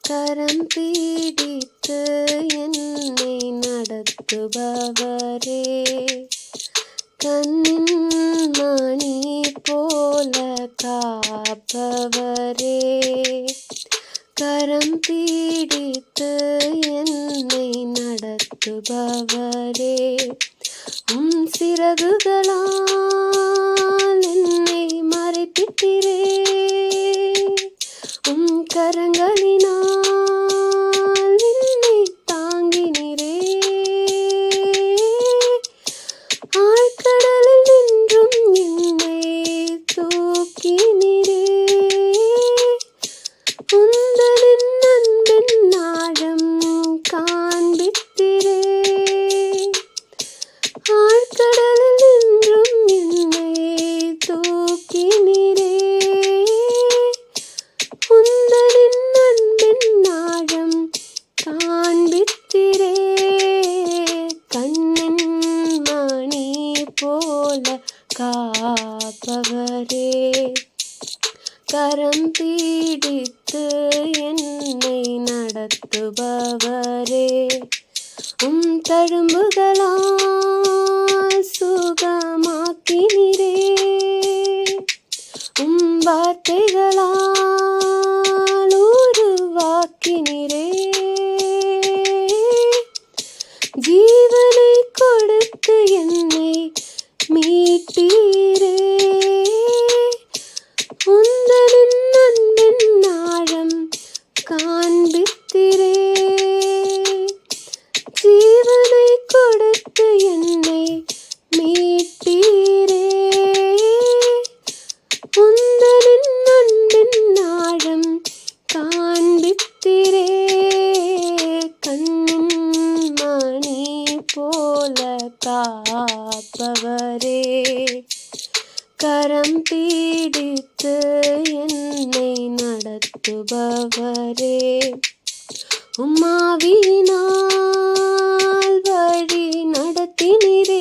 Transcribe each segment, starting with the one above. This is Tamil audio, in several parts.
கரம் பீடித்து என்னை நடத்துபவரே, கண்ணின் மணி போல காப்பவரே, கரம் பீடித்து என்னை நடத்துபவரே, சிறகுகளால் என்னை மறைத்திட்டீரே, கரங்களினால் என்னை தாங்கினீரே, ஆழ்கடலில் நின்றும் என்னை தூக்கினீரே, உந்தனின் அன்பின் ஆழம் காண்பித்தீரே, ஆழ்கடலில் நின்றும் என்னை தூக்கினீரே, உந்தனின் அன்பின் ஆழம் காண்பித்தீரே, கண்ணின் மணி போல காப்பவரே, கரம் பீடித்து என்னை நடத்துபவரே, தழும்புகளால் சுகமாக்கினீரே, வார்த்தைகளால் உருவாக்கினீரே, ஜீவனை கொடுத்து என்னை மீட்டீரே, உந்தனின் அன்பின் ஆழம் காண்பித்தீரே, ஜீவனை கொடுத்து என்னை மீட்டீரே, உந்தனின் அன்பின் ஆழம் காண்பித்தீரே, கண்ணின் மணி போல காப்பவரே, கரம் பீடித்து என்னை நடத்துபவரே, ஆவியினால் வழி நடத்தினீரே,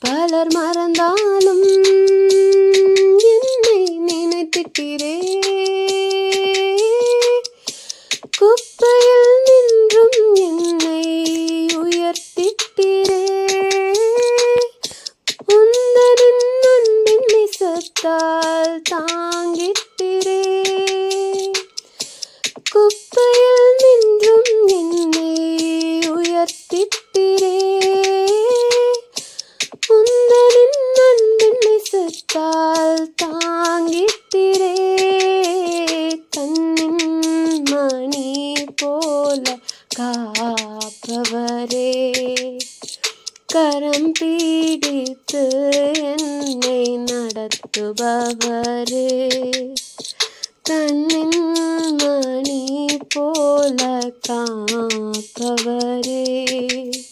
பலர் மறந்தாலும் என்னை நினைத்திட்டீரே, குப்பையில் நின்றும் என்னை உயர்த்திட்டீரே, உந்தனின் அன்பின் நேசத்தால் தாங்கிட்டீரே, குப்பையில் நின்றும் என்னை உயர்த்திட்டீரே, உந்தனின் அன்பின் நேசத்தால் தாங்கிட்டீரே, கண்ணின் மணி போல காப்பவரே, கரம் பீடித்து என்னை நடத்துபவரே, கண்ணின் மணி போல